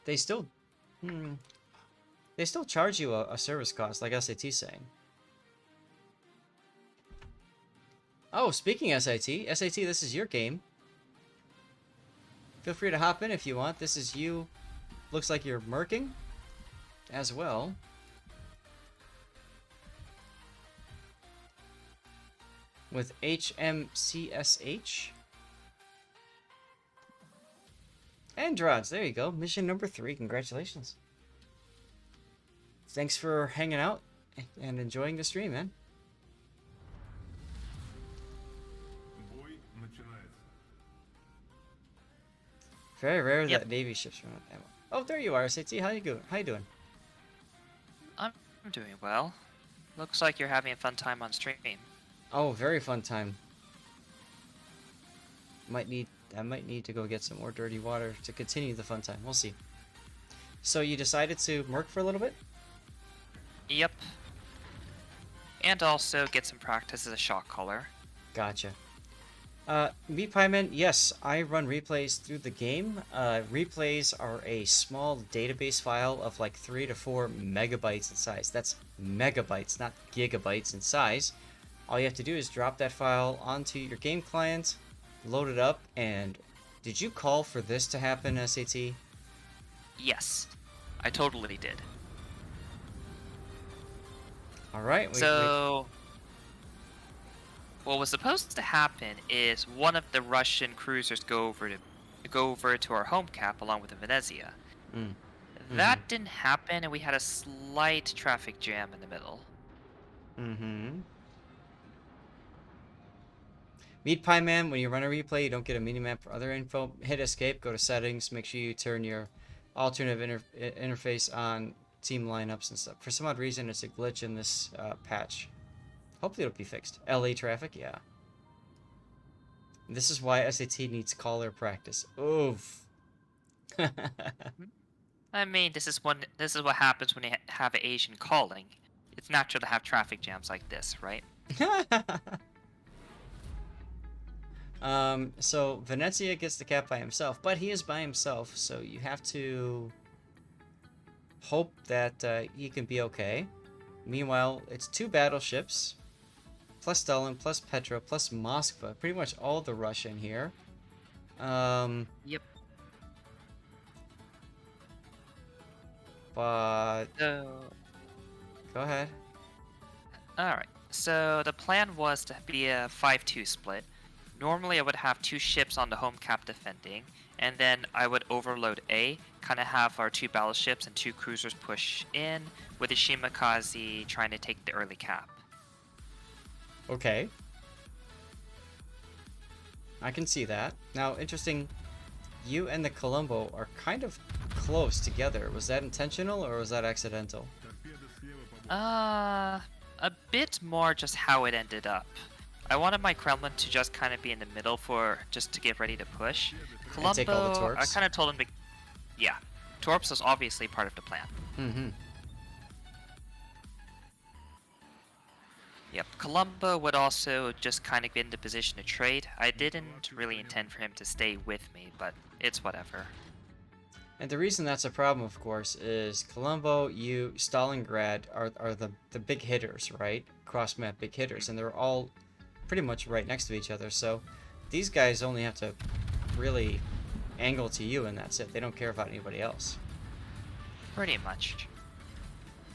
they still, hmm, they still charge you a service cost, like SAT's saying. Oh, speaking SAT, this is your game. Feel free to hop in if you want. This is you. Looks like you're merking as well. With HMCSH. And Drods, there you go. Mission number 3. Congratulations. Thanks for hanging out and enjoying the stream, man. Very rare that Navy ships run out of ammo. Oh, there you are, SAT. How you doing? I'm doing well. Looks like you're having a fun time on stream. Oh, very fun time. I might need to go get some more dirty water to continue the fun time. We'll see. So you decided to merc for a little bit? Yep. And also get some practice as a shot caller. Gotcha. Meat Pie Man, yes, I run replays through the game. Replays are a small database file of like 3 to 4 megabytes in size. That's megabytes, not gigabytes in size. All you have to do is drop that file onto your game client, load it up, and did you call for this to happen, SAT? Yes, I totally did. Alright, what was supposed to happen is one of the Russian cruisers go over to our home cap along with the Venezia. That didn't happen, and we had a slight traffic jam in the middle. Meat Pie Man, when you run a replay, you don't get a minimap for other info. Hit escape, go to settings, make sure you turn your alternative interface on, team lineups and stuff. For some odd reason, it's a glitch in this patch. Hopefully it'll be fixed. LA traffic, yeah. This is why SAT needs caller practice. Oof. I mean, this is what happens when you have an Asian calling. It's natural to have traffic jams like this, right? So Venezia gets the cap by himself, but he is by himself, so you have to hope that he can be okay. Meanwhile, it's 2 battleships, plus Stalin, plus Petra, plus Moskva. Pretty much all the Russia in here. Yep. But... So... Go ahead. Alright, so the plan was to be a 5-2 split. Normally I would have 2 ships on the home cap defending, and then I would overload A, kind of have our 2 battleships and 2 cruisers push in, with the Shimakaze trying to take the early cap. Okay. I can see that. Now, interesting, you and the Colombo are kind of close together. Was that intentional or was that accidental? A bit more just how it ended up. I wanted my Kremlin to just kind of be in the middle just to get ready to push. Colombo, take all the torps? I kind of told him to... Yeah, torps was obviously part of the plan. Yep, Colombo would also just kind of get into position to trade. I didn't really intend for him to stay with me, but it's whatever. And the reason that's a problem, of course, is Colombo, you, Stalingrad are the big hitters, right? Cross-map big hitters, and they're all pretty much right next to each other, so these guys only have to really angle to you, and that's it. They don't care about anybody else. Pretty much.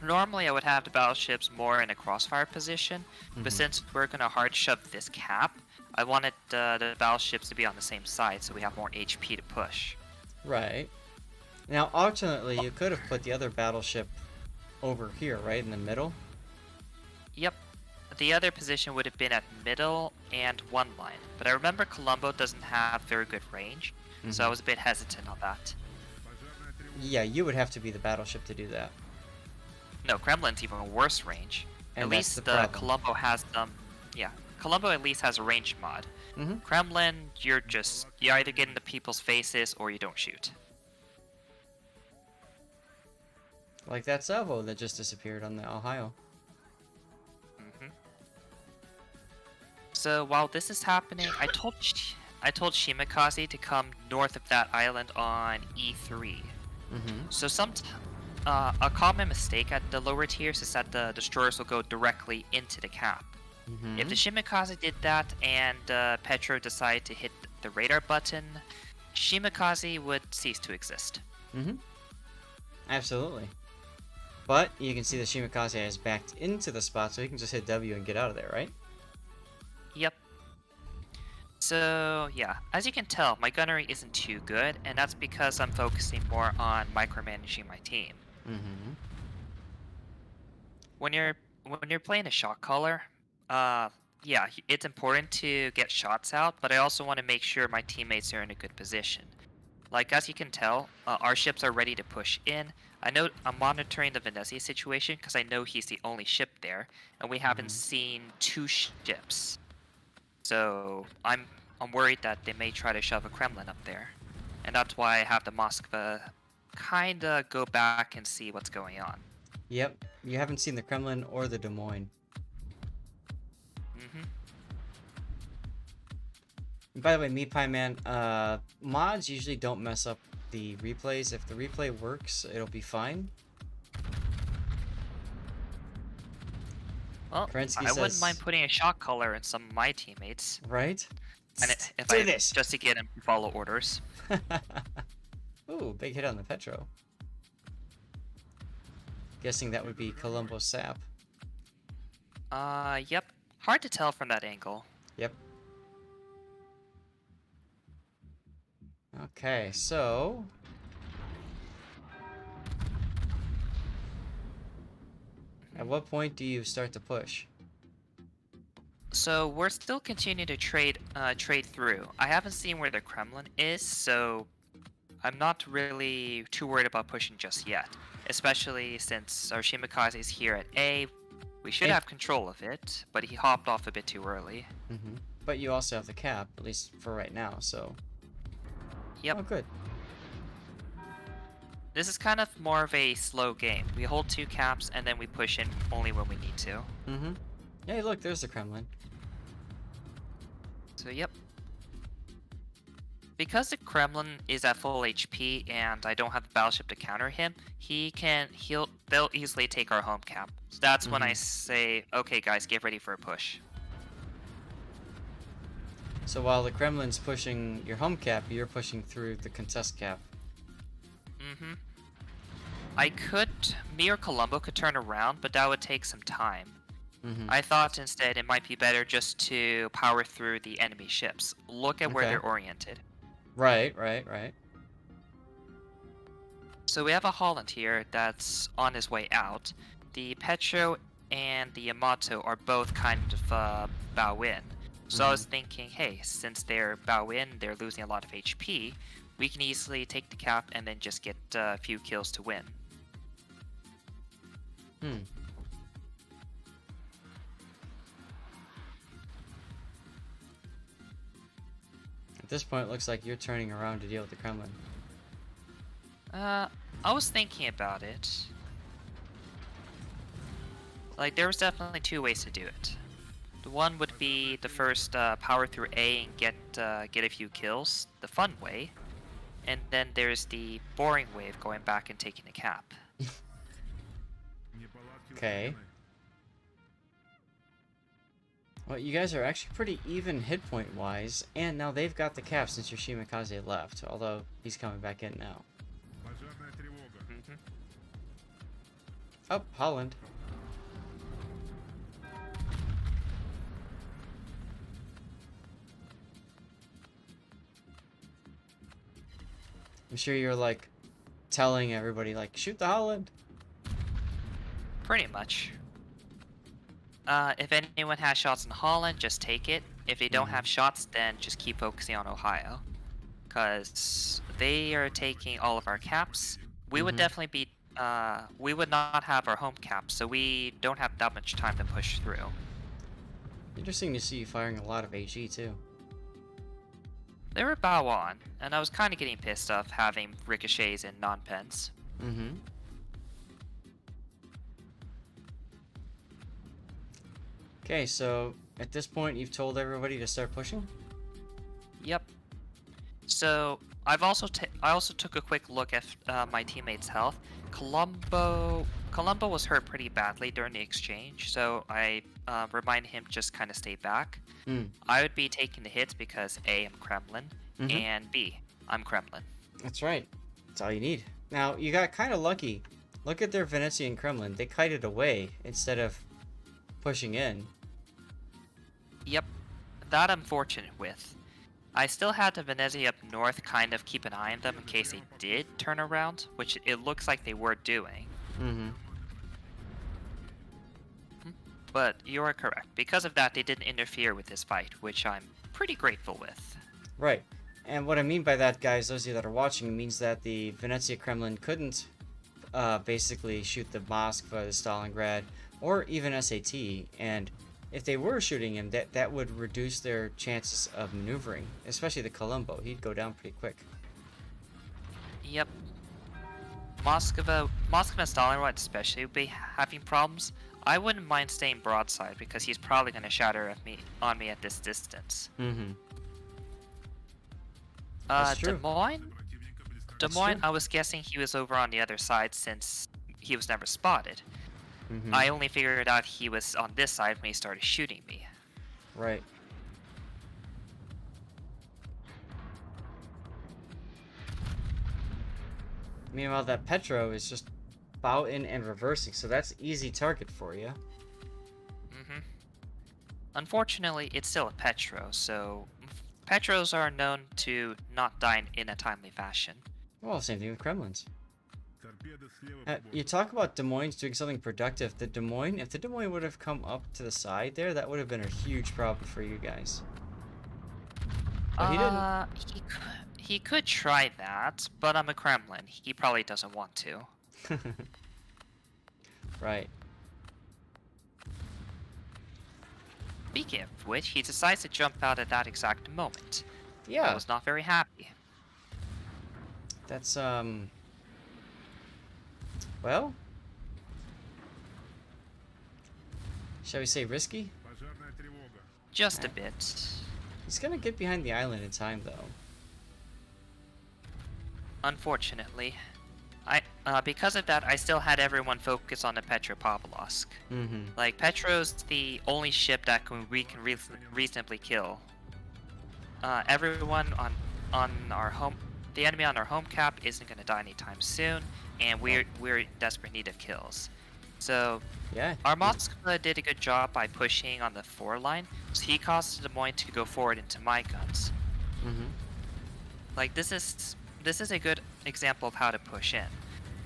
Normally I would have the battleships more in a crossfire position, but since we're going to hard shove this cap, I wanted the battleships to be on the same side so we have more HP to push. Right. Now, alternately, you could have put the other battleship over here, right, in the middle? Yep. The other position would have been at middle and 1 line, but I remember Colombo doesn't have very good range, so I was a bit hesitant on that. Yeah, you would have to be the battleship to do that. No, Kremlin's even worse range. And at least the Colombo has Colombo at least has a range mod. Kremlin, you either get into people's faces or you don't shoot. Like that salvo that just disappeared on the Ohio. So while this is happening, I told Shimakaze to come north of that island on E3. Mm-hmm. So a common mistake at the lower tiers is that the destroyers will go directly into the cap. If Mm-hmm. the Shimikaze did that and Petro decided to hit the radar button, Shimikaze would cease to exist. Mm-hmm. Absolutely. But you can see the Shimikaze has backed into the spot, so he can just hit W and get out of there, right? Yep. So yeah, as you can tell, my gunnery isn't too good, and that's because I'm focusing more on micromanaging my team. Mm-hmm. When you're playing a shot caller, yeah, it's important to get shots out, but I also want to make sure my teammates are in a good position. Like as you can tell, our ships are ready to push in. I know I'm monitoring the Venezia situation because I know he's the only ship there, and we haven't Mm-hmm. seen two ships. So I'm worried that they may try to shove a Kremlin up there, and that's why I have the Moskva kinda go back and see what's going on. Yep. You haven't seen the Kremlin or the Des Moines. Hmm. By the way, Meat Pie Man, mods usually don't mess up the replays. If the replay works, it'll be fine. Well, Kerensky I wouldn't mind says, putting a shot caller in some of my teammates, right? and if Do I this! just to get him to follow orders. Ooh, big hit on the Petro. Guessing that would be Colombo Sap. Yep. Hard to tell from that angle. Yep. Okay, so... At Mhm. what point do you start to push? So we're still continuing to trade through. I haven't seen where the Kremlin is, so I'm not really too worried about pushing just yet. Especially since our Shimikaze is here at A. We should And, have control of it, but he hopped off a bit too early. but you also have the cap, at least for right now, so... Yep. Oh, good. This is kind of more of a slow game. We hold two caps and then we push in only when we need to. Mm-hmm. Hey, look, there's the Kremlin. So yep. Because the Kremlin is at full HP and I don't have the battleship to counter him, they'll easily take our home cap. So that's when I Mm-hmm. say, okay guys, get ready for a push. So while the Kremlin's pushing your home cap, you're pushing through the contest cap. Mm-hmm. Me or Colombo could turn around, but that would take some time. Mm-hmm. I thought instead it might be better just to power through the enemy ships. Look at where Okay. they're oriented. Right, right, right. So we have a Holland here that's on his way out. The Petro and the Yamato are both kind of bow in. So I was thinking, hey, since they're bow in, they're losing a lot of HP, we can easily take the cap and then just get a few kills to win. Hmm. At this point, it looks like you're turning around to deal with the Kremlin. I was thinking about it. Like, there was definitely two ways to do it. The one would be the first power through A and get a few kills, the fun way. And then there's the boring way of going back and taking a cap. Okay. Well, you guys are actually pretty even hit point wise, and now they've got the cap since your Shimikaze left, although he's coming back in now. Mhm. Oh, Holland. I'm sure you're like telling everybody like shoot the Holland. Pretty much. If anyone has shots in Holland, just take it. If they don't have shots, then just keep focusing on Ohio. Because they are taking all of our caps. We would definitely be, we would not have our home caps, so we don't have that much time to push through. Interesting to see you firing a lot of HE too. They were bow on, and I was kind of getting pissed off having ricochets and non-pens. Mm-hmm. Okay, so at this point you've told everybody to start pushing? Yep. So I also took a quick look at my teammate's health. Columbo was hurt pretty badly during the exchange, so I reminded him to just kind of stay back. Mm. I would be taking the hits because A, I'm Kremlin, Mm-hmm. and B, I'm Kremlin. That's right. That's all you need. Now, you got kind of lucky. Look at their Venetian Kremlin. They kited away instead of pushing in. Yep, that I'm fortunate with. I still had the Venezia up north kind of keep an eye on them in case they did turn around, which it looks like they were doing. Mm-hmm. But you are correct. Because of that, they didn't interfere with this fight, which I'm pretty grateful with. Right. And what I mean by that, guys, those of you that are watching, means that the Venezia Kremlin couldn't basically shoot the Moskva, the Stalingrad, or even SAT. And if they were shooting him, that would reduce their chances of maneuvering, especially the Colombo. He'd go down pretty quick. Yep. Moscow and Stalingrad especially would be having problems. I wouldn't mind staying broadside because he's probably going to shatter on me at this distance. Mm-hmm. That's true. Des Moines, I was guessing he was over on the other side since he was never spotted. Mm-hmm. I only figured out he was on this side when he started shooting me. Right. Meanwhile, that Petro is just bouting and reversing, so that's easy target for you. Unfortunately, it's still a Petro, so Petros are known to not die in a timely fashion. Well, same thing with Kremlins. You talk about Des Moines doing something productive. If the Des Moines would have come up to the side there, that would have been a huge problem for you guys. But he didn't. He could try that, but I'm a Kremlin. He probably doesn't want to. Right. Speaking of which, he decides to jump out at that exact moment. Yeah. I was not very happy. That's well, shall we say risky? Just a bit. He's gonna get behind the island in time, though. Unfortunately. Because of that, I still had everyone focus on the Petropavlovsk. Mm-hmm. Like, Petro's the only ship that we can reasonably kill. Everyone on our home, the enemy on our home cap isn't gonna die anytime soon, and we're in desperate need of kills. So, Yeah. our Moskva did a good job by pushing on the 4 line, so he caused Des Moines to go forward into my guns. Mm-hmm. Like, this is a good example of how to push in.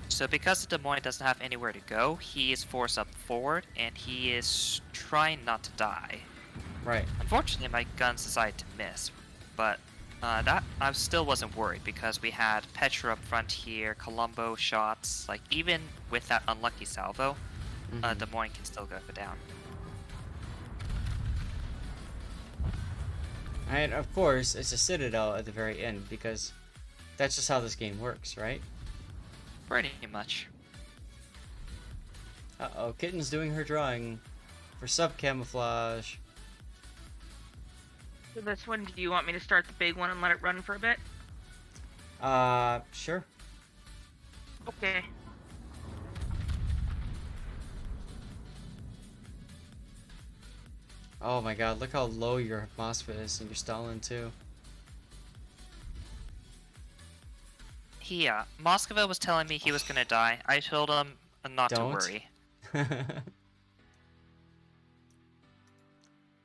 So because Des Moines doesn't have anywhere to go, he is forced up forward, and he is trying not to die. Right. Unfortunately, my guns decided to miss, but that I still wasn't worried because we had Petra up front here, Colombo shots. Like, even with that unlucky salvo, Mm-hmm. Des Moines can still go down. And of course, it's a citadel at the very end because that's just how this game works, right? Pretty much. Uh-oh, Kitten's doing her drawing for sub-camouflage. So this one, do you want me to start the big one and let it run for a bit? Sure. Okay. Oh my god, look how low your Moskva is and your Stalin too. Moskva was telling me he was gonna die. I told him not to Don't. worry.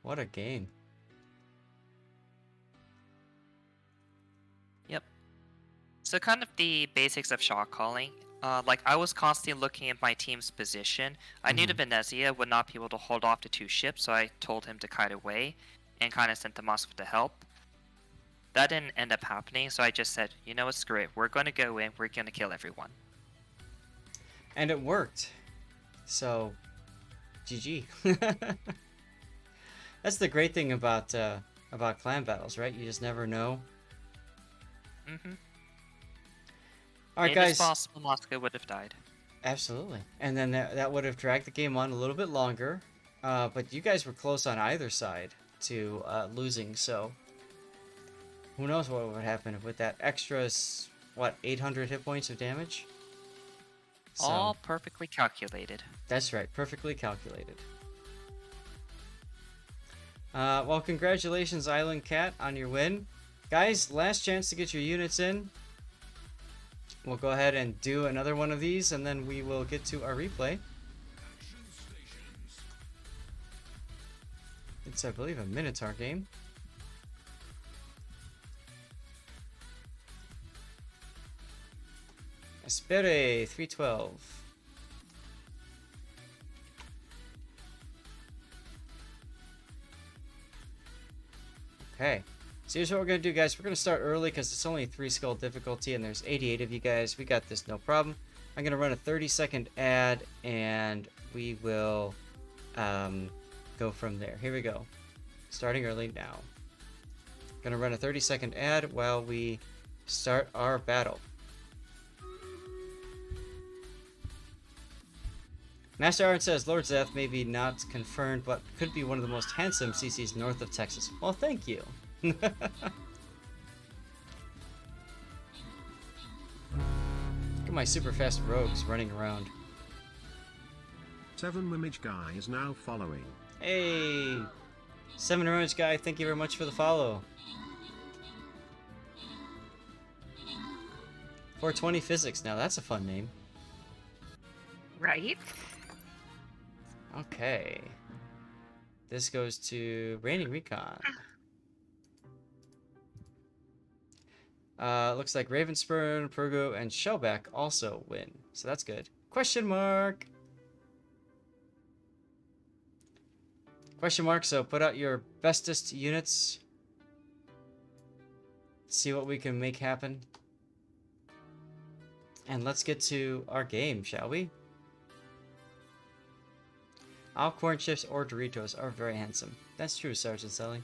What a game. Yep. So kind of the basics of shot calling. Like, I was constantly looking at my team's position. I knew the Venezia would not be able to hold off the 2 ships, so I told him to kite away and kind of sent the Moskva to help. That didn't end up happening, so I just said, you know what, screw it. We're going to go in, we're going to kill everyone. And it worked. So, GG. That's the great thing about clan battles, right? You just never know. Mm-hmm. Alright, It guys. is possible Moscow would have died. Absolutely. And then that would have dragged the game on a little bit longer. But you guys were close on either side to losing, so Who knows what would happen with that extra, what, 800 hit points of damage? So, All perfectly calculated. that's right, perfectly calculated. Well, congratulations, Island Cat, on your win. Guys, last chance to get your units in. We'll go ahead and do another one of these, and then we will get to our replay. It's, I believe, a Minotaur game. Espere 312. Okay. So here's what we're going to do, guys. We're going to start early because it's only 3 skill difficulty and there's 88 of you guys. We got this, no problem. I'm going to run a 30-second ad and we will go from there. Here we go. Starting early now. Going to run a 30-second ad while we start our battle. Master Art says Lord Zeth may be not confirmed, but could be one of the most handsome CCs north of Texas. Well, thank you. Look at my super fast rogues running around. 7 Hmsch guy is now following. Hey! 7 Hmsch guy, thank you very much for the follow. 420 Physics, now that's a fun name. Right? Okay. This goes to Reigning Recon. Looks like Ravenspurn, Prog, and Shellback also win. So that's good. Question mark! Question mark, so put out your bestest units. See what we can make happen. And let's get to our game, shall we? All corn chips or Doritos are very handsome. That's true, Sergeant Sully.